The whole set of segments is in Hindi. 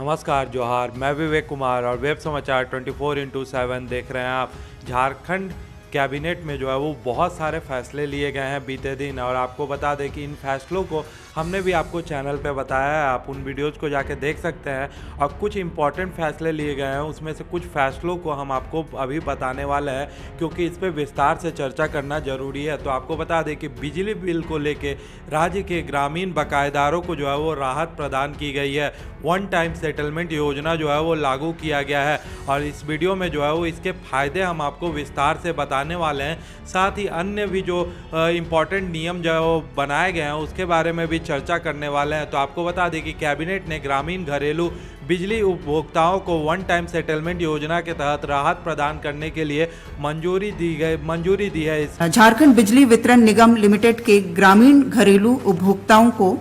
नमस्कार जोहार, मैं विवेक कुमार और वेब समाचार 24x7 देख रहे हैं आप। झारखंड कैबिनेट में जो है वो बहुत सारे फैसले लिए गए हैं बीते दिन, और आपको बता दें कि इन फैसलों को हमने भी आपको चैनल पे बताया है, आप उन वीडियोज़ को जाके देख सकते हैं। और कुछ इंपॉर्टेंट फैसले लिए गए हैं, उसमें से कुछ फैसलों को हम आपको अभी बताने वाले हैं, क्योंकि इस पर विस्तार से चर्चा करना ज़रूरी है। तो आपको बता दें कि बिजली बिल को लेके राज्य के ग्रामीण बकायेदारों को जो है वो राहत प्रदान की गई है। वन टाइम सेटलमेंट योजना जो है वो लागू किया गया है, और इस वीडियो में जो है वो इसके फ़ायदे हम आपको विस्तार से बताने वाले हैं। साथ ही अन्य भी जो इम्पॉर्टेंट नियम जो है वो बनाए गए हैं उसके बारे में भी चर्चा करने वाले हैं। तो आपको बता दें कि कैबिनेट ने ग्रामीण घरेलू बिजली उपभोक्ताओं को वन टाइम सेटलमेंट योजना के तहत राहत प्रदान करने के लिए मंजूरी दी है। झारखंड बिजली वितरण निगम लिमिटेड के ग्रामीण घरेलू उपभोक्ताओं को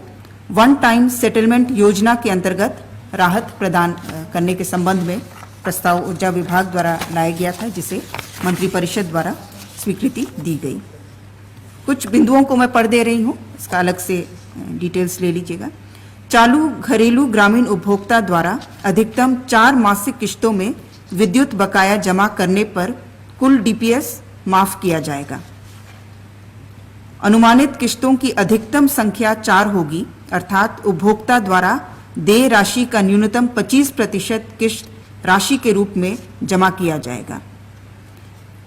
वन टाइम सेटलमेंट योजना के अंतर्गत राहत प्रदान करने के संबंध में प्रस्ताव ऊर्जा विभाग द्वारा लाया गया था, जिसे मंत्रिपरिषद द्वारा स्वीकृति दी गई। कुछ बिंदुओं को मैं पढ़ दे रही हूँ, इसका अलग से डिटेल्स ले लीजिएगा। चालू घरेलू ग्रामीण उपभोक्ता द्वारा अधिकतम 4 मासिक किश्तों में विद्युत बकाया जमा करने पर कुल डीपीएस माफ किया जाएगा। अनुमानित किश्तों की अधिकतम संख्या 4 होगी, अर्थात उपभोक्ता द्वारा देय राशि का न्यूनतम 25% किश्त राशि के रूप में जमा किया जाएगा।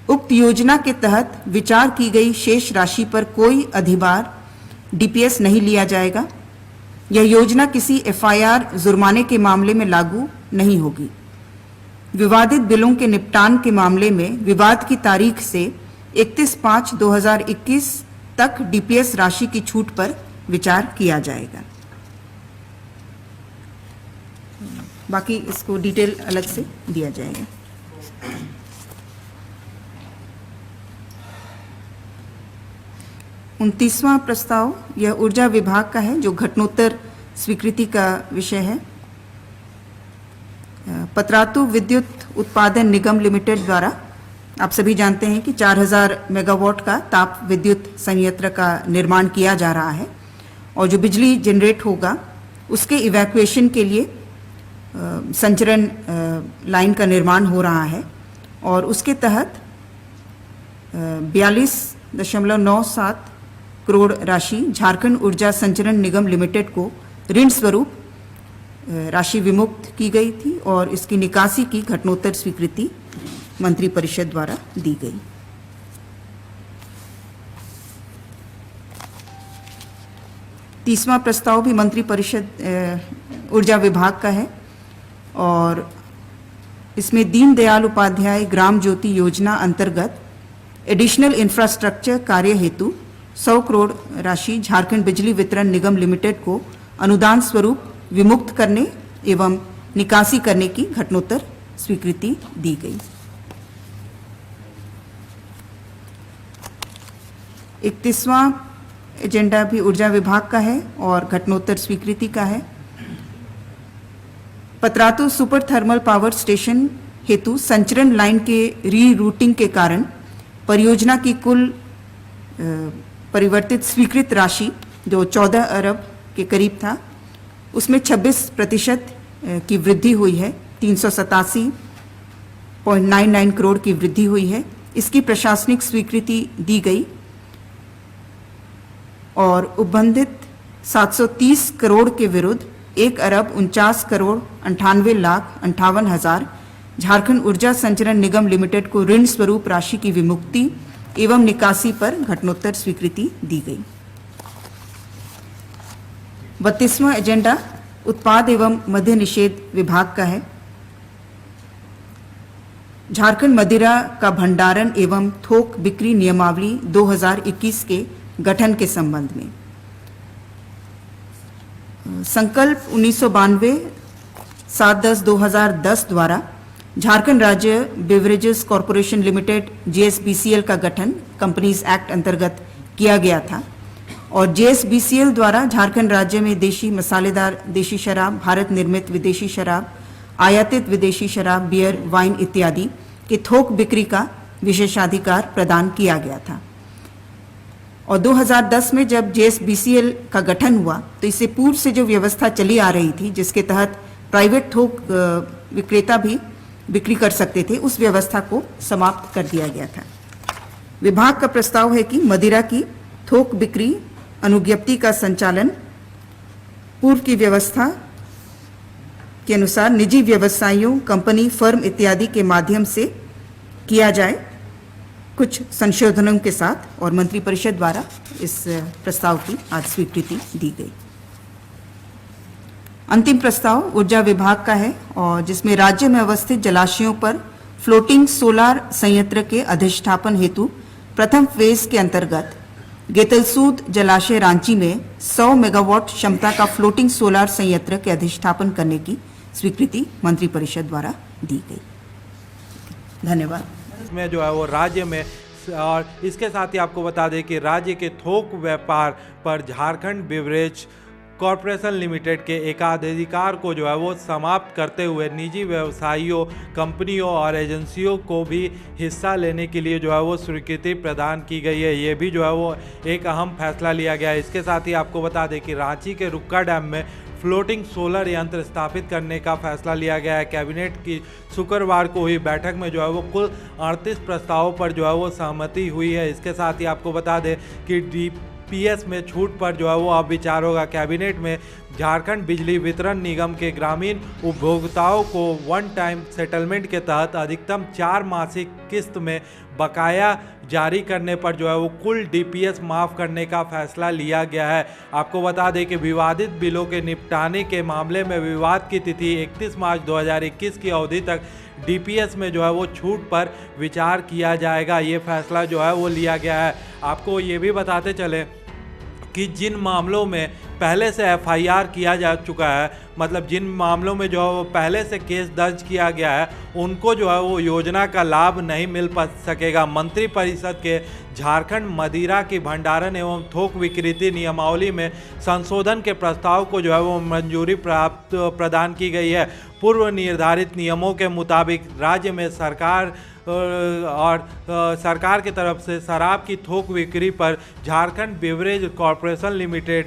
उक्त योजना के तहत विचार की गई शेष राशि पर कोई अधिभार डीपीएस नहीं लिया जाएगा। यह योजना किसी एफआईआर जुर्माने के मामले में लागू नहीं होगी। विवादित बिलों के निपटान के मामले में विवाद की तारीख से 31/5/2021 तक डीपीएस राशि की छूट पर विचार किया जाएगा। बाकी इसको डिटेल अलग से दिया जाएगा। उनतीसवां प्रस्ताव यह ऊर्जा विभाग का है, जो घटनोत्तर स्वीकृति का विषय है। पतरातू विद्युत उत्पादन निगम लिमिटेड द्वारा, आप सभी जानते हैं कि 4000 मेगावाट का ताप विद्युत संयंत्र का निर्माण किया जा रहा है, और जो बिजली जनरेट होगा उसके इवैक्यूएशन के लिए संचरण लाइन का निर्माण हो रहा है, और उसके तहत 42.97 करोड़ राशि झारखंड ऊर्जा संचरण निगम लिमिटेड को ऋण स्वरूप राशि विमुक्त की गई थी, और इसकी निकासी की घटनोत्तर स्वीकृति मंत्रिपरिषद द्वारा दी गई। तीसवां प्रस्ताव भी मंत्रिपरिषद ऊर्जा विभाग का है, और इसमें दीनदयाल उपाध्याय ग्राम ज्योति योजना अंतर्गत एडिशनल इंफ्रास्ट्रक्चर कार्य हेतु 100 करोड़ राशि झारखंड बिजली वितरण निगम लिमिटेड को अनुदान स्वरूप विमुक्त करने एवं निकासी करने की घटनोत्तर स्वीकृति दी गई। 31वां एजेंडा भी ऊर्जा विभाग का है और घटनोत्तर स्वीकृति का है। Patratu super thermal power station हेतु संचरण लाइन के रीरूटिंग के कारण परियोजना की कुल परिवर्तित स्वीकृत राशि जो 14 अरब के करीब था, उसमें 26% की वृद्धि हुई है। 387.99 करोड़ की वृद्धि हुई है। इसकी प्रशासनिक स्वीकृति दी गई, और उपबंधित 730 करोड़ के विरुद्ध 1,49,98,58,000 झारखंड ऊर्जा संचरण निगम लिमिटेड को ऋण स्वरूप राशि की विमुक्ति एवं निकासी पर घटनोत्तर स्वीकृति दी गई। 32वां एजेंडा उत्पाद एवं मद्य निषेध विभाग का है। झारखंड मदिरा का भंडारण एवं थोक बिक्री नियमावली 2021 के गठन के संबंध में संकल्प 1992 7/10/2010 द्वारा झारखंड राज्य बेवरेजेस कॉरपोरेशन लिमिटेड JSBCL का गठन कंपनीज एक्ट अंतर्गत किया गया था, और JSBCL द्वारा झारखंड राज्य में देशी मसालेदार देशी शराब, भारत निर्मित विदेशी शराब, आयातित विदेशी शराब, बियर, वाइन इत्यादि के थोक बिक्री का विशेषाधिकार प्रदान किया गया था। और 2010 में जब JSBCL का गठन हुआ तो इससे पूर्व से जो व्यवस्था चली आ रही थी, जिसके तहत प्राइवेट थोक विक्रेता भी बिक्री कर सकते थे, उस व्यवस्था को समाप्त कर दिया गया था। विभाग का प्रस्ताव है कि मदिरा की थोक बिक्री अनुज्ञप्ति का संचालन पूर्व की व्यवस्था के अनुसार निजी व्यवसायियों, कंपनी, फर्म इत्यादि के माध्यम से किया जाए, कुछ संशोधनों के साथ, और मंत्रिपरिषद द्वारा इस प्रस्ताव की आज स्वीकृति दी गई। अंतिम प्रस्ताव ऊर्जा विभाग का है और जिसमें राज्य में अवस्थित जलाशयों पर फ्लोटिंग सोलार संयंत्र के अधिष्ठापन हेतु प्रथम फेज के अंतर्गत गेतलसूद जलाशय रांची में 100 मेगावाट क्षमता का फ्लोटिंग सोलार संयंत्र के अधिष्ठापन करने की स्वीकृति मंत्रिपरिषद द्वारा दी गई। धन्यवाद। इसमें जो है वो राज्य में, और इसके साथ ही आपको बता दें कि राज्य के थोक व्यापार पर झारखंड बिवरेज कॉरपोरेशन लिमिटेड के एकाधिकार को जो है वो समाप्त करते हुए निजी व्यवसायियों, कंपनियों और एजेंसियों को भी हिस्सा लेने के लिए जो है वो स्वीकृति प्रदान की गई है। ये भी जो है वो एक अहम फैसला लिया गया है। इसके साथ ही आपको बता दें कि रांची के रुक्का डैम में फ्लोटिंग सोलर यंत्र स्थापित करने का फैसला लिया गया है। कैबिनेट की शुक्रवार को हुई बैठक में जो है वो कुल 38 प्रस्तावों पर जो है वो सहमति हुई है। इसके साथ ही आपको बता दें कि डीपीएस में छूट पर जो है वो अब विचार होगा। कैबिनेट में झारखंड बिजली वितरण निगम के ग्रामीण उपभोक्ताओं को वन टाइम सेटलमेंट के तहत अधिकतम 4 मासिक किस्त में बकाया जारी करने पर जो है वो कुल डीपीएस माफ़ करने का फैसला लिया गया है। आपको बता दें कि विवादित बिलों के निपटाने के मामले में विवाद की तिथि 31 मार्च 2021 की अवधि तक डीपीएस में जो है वो छूट पर विचार किया जाएगा। ये फैसला जो है वो लिया गया है। आपको ये भी बताते चले कि जिन मामलों में पहले से एफआईआर किया जा चुका है, मतलब जिन मामलों में जो है वो पहले से केस दर्ज किया गया है, उनको जो है वो योजना का लाभ नहीं मिल सकेगा। मंत्रिपरिषद के झारखंड मदिरा की भंडारण एवं थोक विक्रेता नियमावली में संशोधन के प्रस्ताव को जो है वो मंजूरी प्रदान की गई है। पूर्व निर्धारित नियमों के मुताबिक राज्य में सरकार की तरफ से शराब की थोक बिक्री पर Jharkhand beverage corporation limited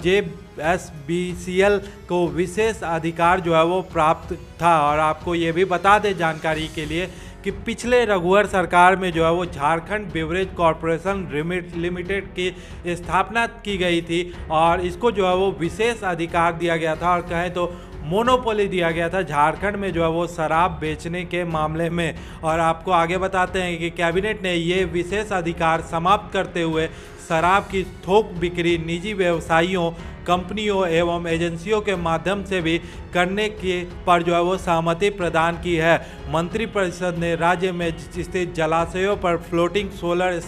JSBCL को विशेष अधिकार जो है वो प्राप्त था। और आपको ये भी बता दें जानकारी के लिए कि पिछले रघुवर सरकार में जो है वो झारखंड बिवरेज कॉरपोरेशन लिमिटेड की स्थापना की गई थी और इसको जो है वो विशेष अधिकार दिया गया था, और कहें तो मोनोपोली दिया गया था झारखंड में जो है वो शराब बेचने के मामले में। और आपको आगे बताते हैं कि कैबिनेट ने ये विशेष अधिकार समाप्त करते हुए शराब की थोक बिक्री निजी व्यवसायियों, कंपनियों एवं एजेंसियों के माध्यम से भी करने के पर जो है वो सहमति प्रदान की है। मंत्रिपरिषद ने राज्य में स्थित जलाशयों पर फ्लोटिंग सोलर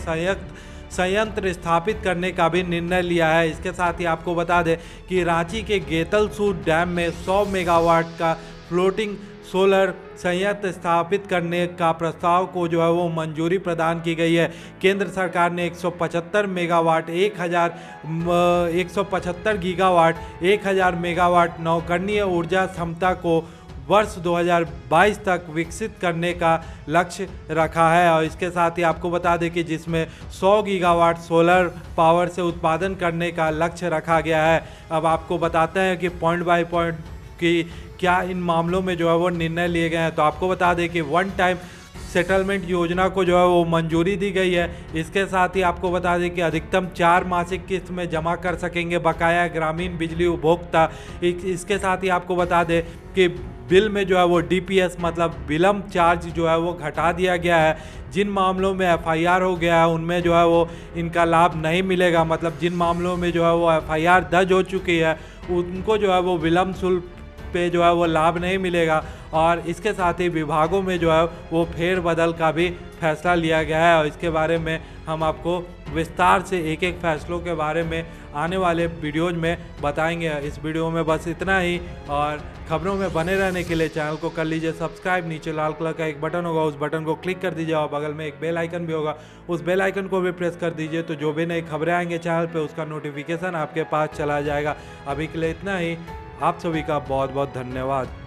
संयंत्र स्थापित करने का भी निर्णय लिया है। इसके साथ ही आपको बता दें कि रांची के गेतलसूद डैम में 100 मेगावाट का फ्लोटिंग सोलर संयंत्र स्थापित करने का प्रस्ताव को जो है वो मंजूरी प्रदान की गई है। केंद्र सरकार ने 175 मेगावाट 175 गीगावाट 1000 मेगावाट नवकरणीय ऊर्जा क्षमता को वर्ष 2022 तक विकसित करने का लक्ष्य रखा है। और इसके साथ ही आपको बता दें कि जिसमें 100 गीगावाट सोलर पावर से उत्पादन करने का लक्ष्य रखा गया है। अब आपको बताते हैं कि पॉइंट बाय पॉइंट कि क्या इन मामलों में जो है वो निर्णय लिए गए हैं। तो आपको बता दें कि वन टाइम सेटलमेंट योजना को जो है वो मंजूरी दी गई है। इसके साथ ही आपको बता दें कि अधिकतम 4 मासिक किस्त में जमा कर सकेंगे बकाया ग्रामीण बिजली उपभोक्ता। इसके साथ ही आपको बता दें कि बिल में जो है वो डीपीएस मतलब विलम्ब चार्ज जो है वो घटा दिया गया है। जिन मामलों में एफआईआर हो गया है उनमें जो है वो इनका लाभ नहीं मिलेगा, मतलब जिन मामलों में जो है वो एफआईआर दर्ज हो चुकी है उनको जो है वो विलम्ब शुल्क पे जो है वो लाभ नहीं मिलेगा। और इसके साथ ही विभागों में जो है वो फेरबदल का भी फैसला लिया गया है। और इसके बारे में हम आपको विस्तार से एक एक फैसलों के बारे में आने वाले वीडियोज में बताएंगे। इस वीडियो में बस इतना ही, और खबरों में बने रहने के लिए चैनल को कर लीजिए सब्सक्राइब। नीचे लाल कलर का एक बटन होगा, उस बटन को क्लिक कर दीजिए और बगल में एक बेल आइकन भी होगा, उस बेल आइकन को भी प्रेस कर दीजिए। तो जो भी नई खबरें आएंगे चैनल पे उसका नोटिफिकेशन आपके पास चला जाएगा। अभी के लिए इतना ही, आप सभी का बहुत बहुत धन्यवाद।